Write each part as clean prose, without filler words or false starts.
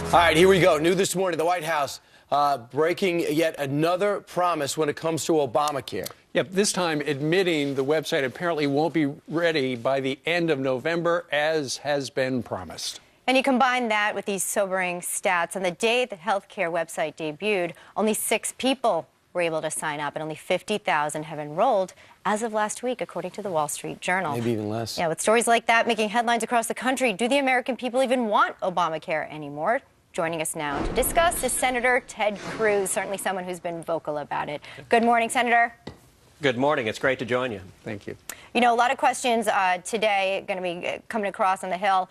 All right, here we go. New this morning, the White House breaking yet another promise when it comes to Obamacare. Yep, this time admitting the website apparently won't be ready by the end of November, as has been promised. And you combine that with these sobering stats. On the day the healthcare website debuted, only 6 people were able to sign up, and only 50,000 have enrolled as of last week, according to the Wall Street Journal. Maybe even less. Yeah, with stories like that making headlines across the country, do the American people even want Obamacare anymore? Joining us now to discuss is Senator Ted Cruz, certainly someone who's been vocal about it. Good morning, Senator. Good morning. It's great to join you. Thank you. You know, a lot of questions today going to be coming across on the Hill,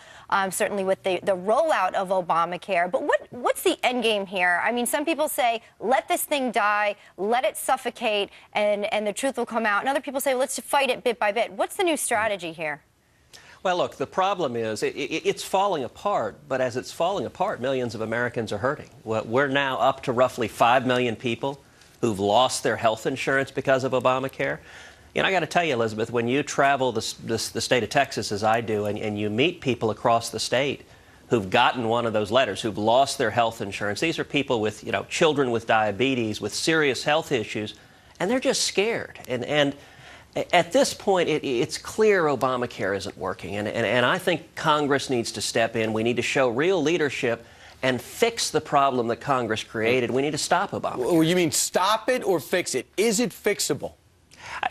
certainly with the rollout of Obamacare. But what's the end game here? I mean, some people say, let this thing die, let it suffocate, and the truth will come out. And other people say, let's fight it bit by bit. What's the new strategy here? Well, look, the problem is it's falling apart, but as it's falling apart, millions of Americans are hurting. We're now up to roughly 5 million people who've lost their health insurance because of Obamacare. You know, I got to tell you, Elizabeth, when you travel the state of Texas, as I do, and you meet people across the state who've gotten one of those letters, who've lost their health insurance, these are people with, you know, children with diabetes, with serious health issues, and they're just scared. And at this point, it's clear Obamacare isn't working, and I think Congress needs to step in. We need to show real leadership and fix the problem that Congress created. We need to stop Obamacare. Well, you mean stop it or fix it? Is it fixable?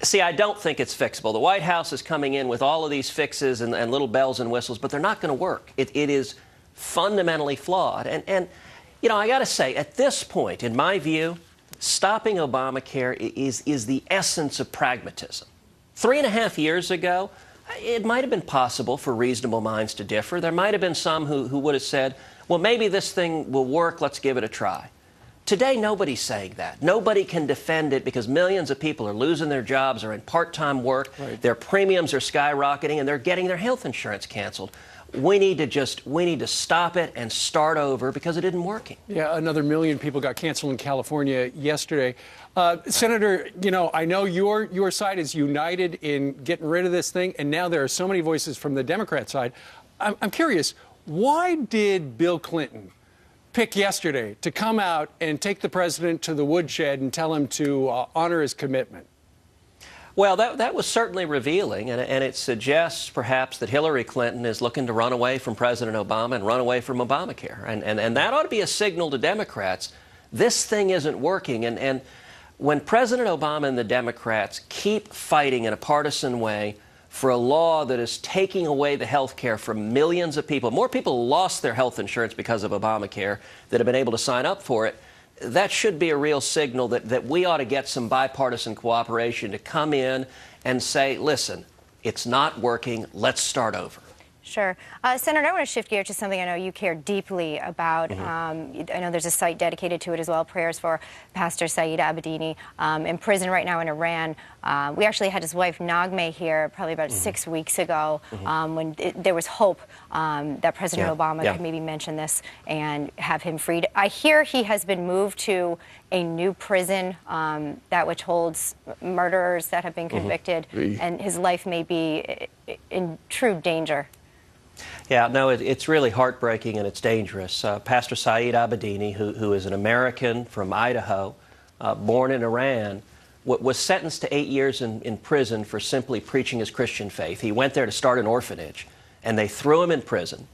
See, I don't think it's fixable. The White House is coming in with all of these fixes and little bells and whistles, but they're not going to work. It is fundamentally flawed. And, you know, I got to say, at this point, in my view, stopping Obamacare is the essence of pragmatism. 3.5 years ago, it might have been possible for reasonable minds to differ. There might have been some who would have said, well, maybe this thing will work, let's give it a try. Today, nobody's saying that. Nobody can defend it because millions of people are losing their jobs or in part-time work. Right. Their premiums are skyrocketing, and they're getting their health insurance canceled. We need to stop it and start over because it isn't working. Yeah, another 1 million people got canceled in California yesterday. Senator, you know, I know your side is united in getting rid of this thing, and now there are so many voices from the Democrat side. I'm curious, why did Bill Clinton pick yesterday to come out and take the president to the woodshed and tell him to honor his commitment? Well, that was certainly revealing, and it suggests perhaps that Hillary Clinton is looking to run away from President Obama and run away from Obamacare. And that ought to be a signal to Democrats. This thing isn't working. And when President Obama and the Democrats keep fighting in a partisan way for a law that is taking away the health care from millions of people, more people lost their health insurance because of Obamacare that have been able to sign up for it, that should be a real signal that we ought to get some bipartisan cooperation to come in and say, listen, it's not working, let's start over. Sure. Senator, I want to shift gears to something I know you care deeply about. I know there's a site dedicated to it as well, prayers for Pastor Saeed Abedini, in prison right now in Iran. We actually had his wife, Naghmeh, here probably about 6 weeks ago when there was hope that President Obama could maybe mention this and have him freed. I hear he has been moved to a new prison, that which holds murderers that have been convicted, and his life may be in true danger. Yeah, no, it's really heartbreaking and it's dangerous. Pastor Saeed Abedini, who is an American from Idaho, born in Iran, was sentenced to 8 years in prison for simply preaching his Christian faith. He went there to start an orphanage, and they threw him in prison.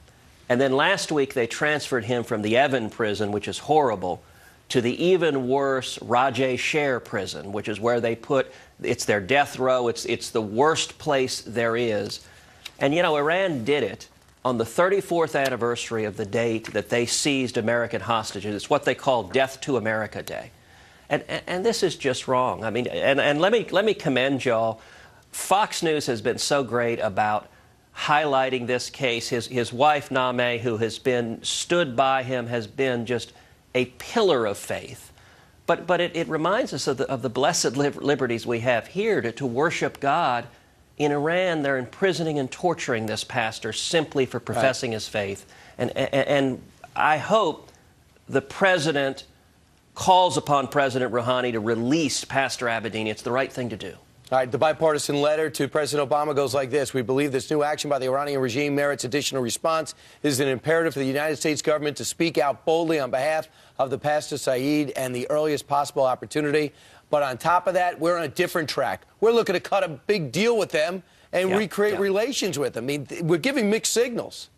And then last week they transferred him from the Evin prison, which is horrible, to the even worse Rajay Sher prison, which is where they put, it's their death row, it's the worst place there is. And, you know, Iran did it on the 34th anniversary of the date that they seized American hostages. It's what they call Death to America Day. And this is just wrong. I mean, and let me commend y'all. Fox News has been so great about highlighting this case. His wife, Naghmeh, who has been stood by him, has been just a pillar of faith. But it reminds us of the blessed liberties we have here to worship God. In Iran, they're imprisoning and torturing this pastor simply for professing his faith. And I hope the president calls upon President Rouhani to release Pastor Abedini. It's the right thing to do. All right, the bipartisan letter to President Obama goes like this. We believe this new action by the Iranian regime merits additional response. It is an imperative for the United States government to speak out boldly on behalf of the Pastor Saeed and the earliest possible opportunity. But on top of that, we're on a different track. We're looking to cut a big deal with them and recreate relations with them. I mean, we're giving mixed signals.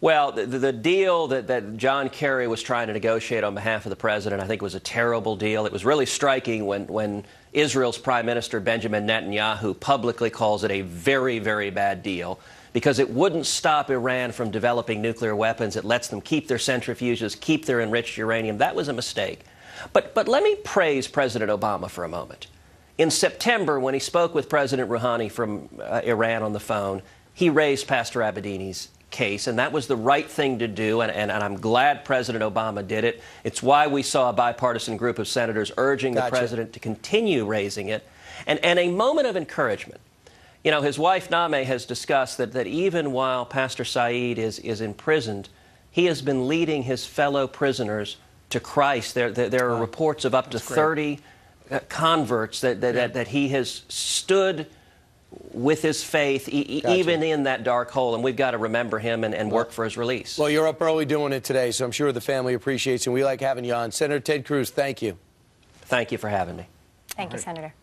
Well, the deal that John Kerry was trying to negotiate on behalf of the president, I think, was a terrible deal. It was really striking when Israel's Prime Minister Benjamin Netanyahu publicly calls it a very, very bad deal because it wouldn't stop Iran from developing nuclear weapons. It lets them keep their centrifuges, keep their enriched uranium. That was a mistake. But let me praise President Obama for a moment. In September, when he spoke with President Rouhani from Iran on the phone, he raised Pastor Abedini's case, and that was the right thing to do, and I'm glad President Obama did it. It's why we saw a bipartisan group of senators urging the president to continue raising it, and a moment of encouragement. You know, his wife Naameh has discussed that even while Pastor Saeed is imprisoned, he has been leading his fellow prisoners to Christ. There are reports of up to 30 converts that he has stood with his faith, even in that dark hole, and we've got to remember him and work for his release. Well, you're up early doing it today, so I'm sure the family appreciates it, and we like having you on. Senator Ted Cruz, thank you. Thank you for having me. Thank you, Senator.